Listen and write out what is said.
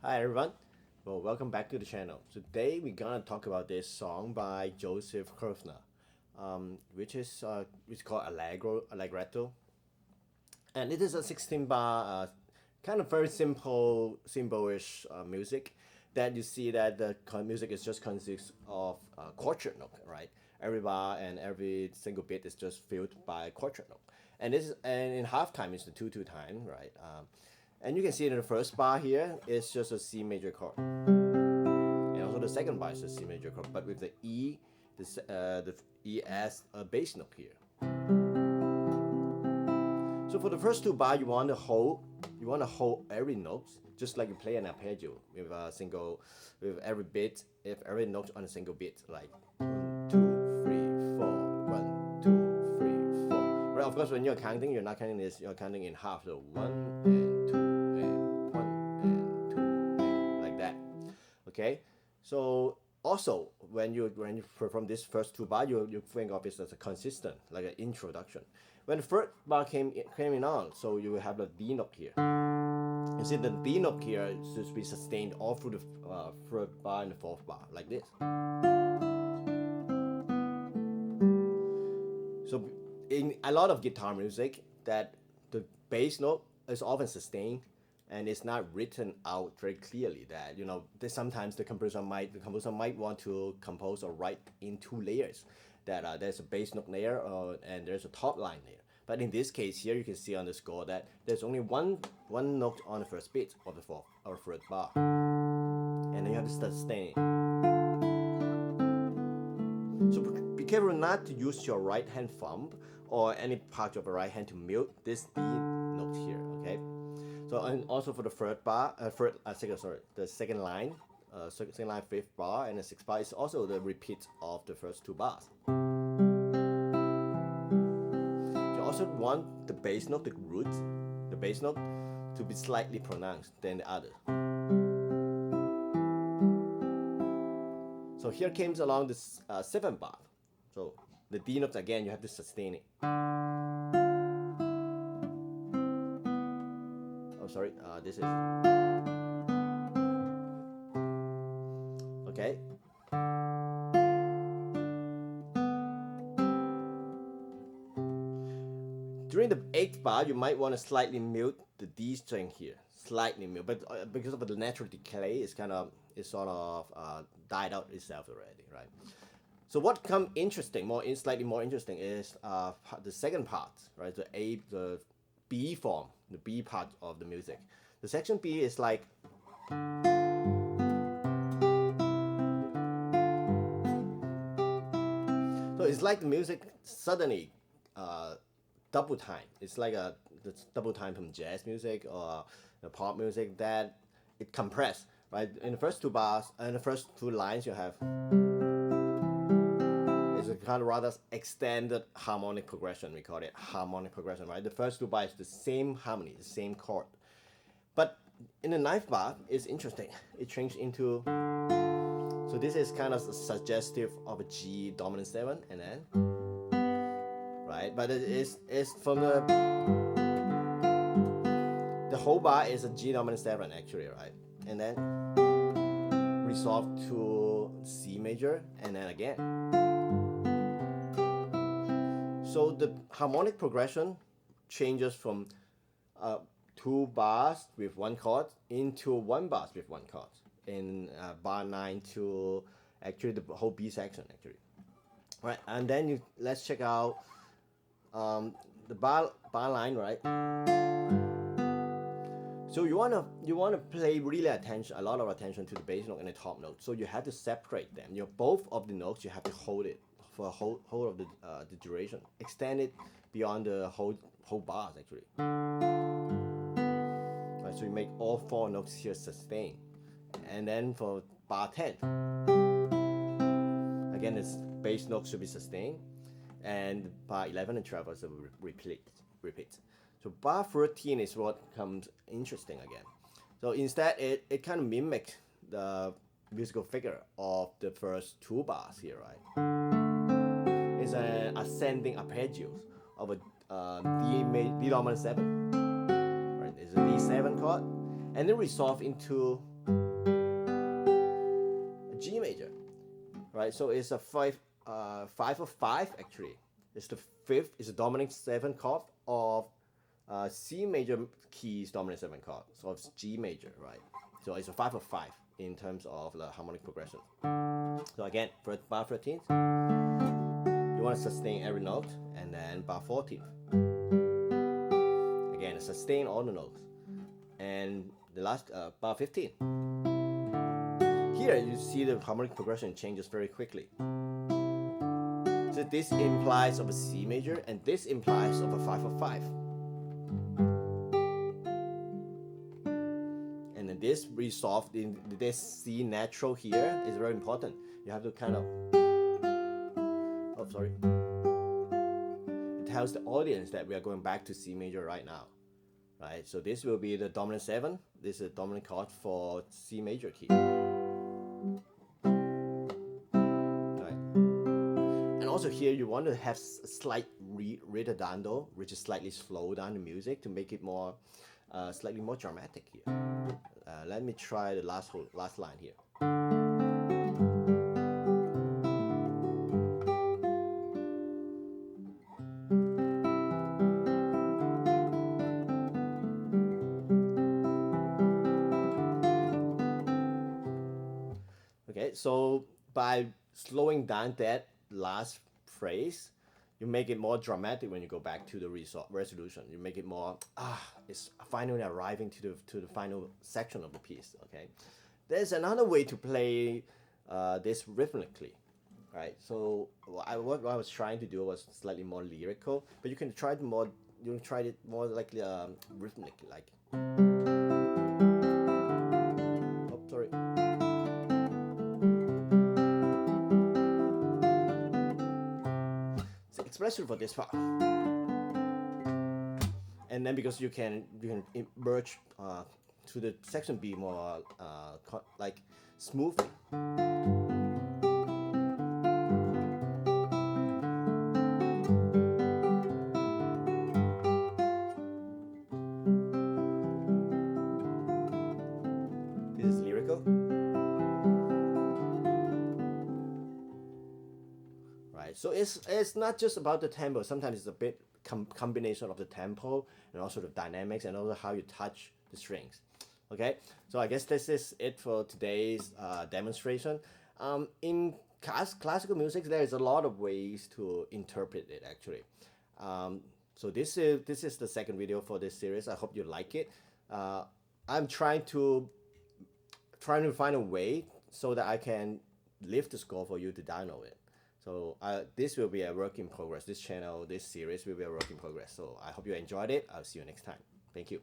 Hi everyone. Well, welcome back to the channel. Today we're gonna talk about this song by Joseph Krofner, which is called Allegretto, and it is a 16 bar, kind of very simple, symbolish music. That you see that the music is just consists of quartet note, right? Every bar and every single bit is just filled by a quartet note, and in halftime is the 2/2 time, right? And you can see in the first bar here, it's just a C major chord. And also the second bar is a C major chord, but with the E, the E as a bass note here. So for the first two bar, you want to hold every note, just like you play an arpeggio with with every bit, if every note on a single beat, like 1, 2, 3, 4, 1, 2, 3, 4. Right, of course, when you're counting, you're not counting this, you're counting in half, so 1 and 2. Okay, so also when you perform this first two bar, you think of it as a consistent, like an introduction. When the third bar came in on, so you will have the D note here. You see the D note here should be sustained all through the third bar and the fourth bar, like this. So in a lot of guitar music, that the bass note is often sustained, and it's not written out very clearly. That sometimes the composer might want to compose or write in two layers. That there's a bass note layer and there's a top line layer. But in this case here, you can see on the score that there's only one note on the first beat of the fourth or third bar, and then you have to sustain it. So be careful not to use your right hand thumb or any part of the right hand to mute this D note here. Okay. So and also for the third bar, the second line, fifth bar, and the sixth bar is also the repeat of the first two bars. You also want the bass note, the bass note, to be slightly pronounced than the other. So here comes along this seventh bar. So the D note again, you have to sustain it. Sorry, this is okay. During the eighth bar, you might want to slightly mute the D string here, slightly mute, but because of the natural decay, it's sort of died out itself already, right? So what come interesting, slightly more interesting, is the second part, right? The B form, the B part of the music. The section B is like so it's like the music suddenly double time. It's like the double time from jazz music or the pop music, that it compressed, right? In the first two bars and the first two lines, you have a kind of rather extended harmonic progression. We call it harmonic progression, right? The first two bars, the same harmony, the same chord. But in the ninth bar, it's interesting. It changed into, so this is kind of suggestive of a G dominant 7, and then, right? But it's from the whole bar is a G dominant 7 actually, right? And then resolved to C major, and then again. So the harmonic progression changes from 2 bars with one chord into 1 bar with one chord in bar 9 to actually the whole B section actually. Right, and then let's check out the bar line, right? So you wanna play really a lot of attention to the bass note and the top note. So you have to separate them. Both of the notes, you have to hold it for a whole of the duration. Extend it beyond the whole bars actually. Right, so you make all 4 notes here sustain. And then for bar 10, again, its bass note should be sustained, and bar 11 and 12 also repeat. So bar 13 is what comes interesting again. So instead, it kind of mimics the musical figure of the first two bars here, right? It's an ascending arpeggio of a D dominant 7, right? It's a D7 chord, and then resolve into a G major, right? So it's a 5 of 5 actually. It's the fifth, it's a dominant 7 chord of C major keys dominant 7 chord, so it's G major, right? So it's a 5 of 5 in terms of the harmonic progression. So again, for bar 13th, you want to sustain every note, and then bar 14th, again sustain all the notes, and the last bar 15. Here you see the harmonic progression changes very quickly. So this implies of a C major, and this implies of a 5 of 5. And then this resolved in this C natural here is very important. You have to kind of, oh sorry. It tells the audience that we are going back to C major right now, right? So this will be the dominant 7. This is a dominant chord for C major key. Also here you want to have a slight ritardando, which is slightly slow down the music to make it more, slightly more dramatic here. Let me try the last line here. Okay, so by slowing down that last phrase, you make it more dramatic when you go back to the resolution. You make it more, it's finally arriving to the final section of the piece, okay? There's another way to play this rhythmically, right? So what I was trying to do was slightly more lyrical, but you can try it more, like rhythmic, like, oh, sorry. Especially for this part, and then because you can merge to the section B more like smoothly. This is lyrical, right? So it's not just about the tempo. Sometimes it's a bit combination of the tempo and also the dynamics and also how you touch the strings. Okay, so I guess this is it for today's demonstration. In classical music, there is a lot of ways to interpret it actually. So this is the second video for this series. I hope you like it. I'm trying to find a way so that I can lift the score for you to download it. So this will be a work in progress. This channel, this series will be a work in progress. So I hope you enjoyed it. I'll see you next time. Thank you.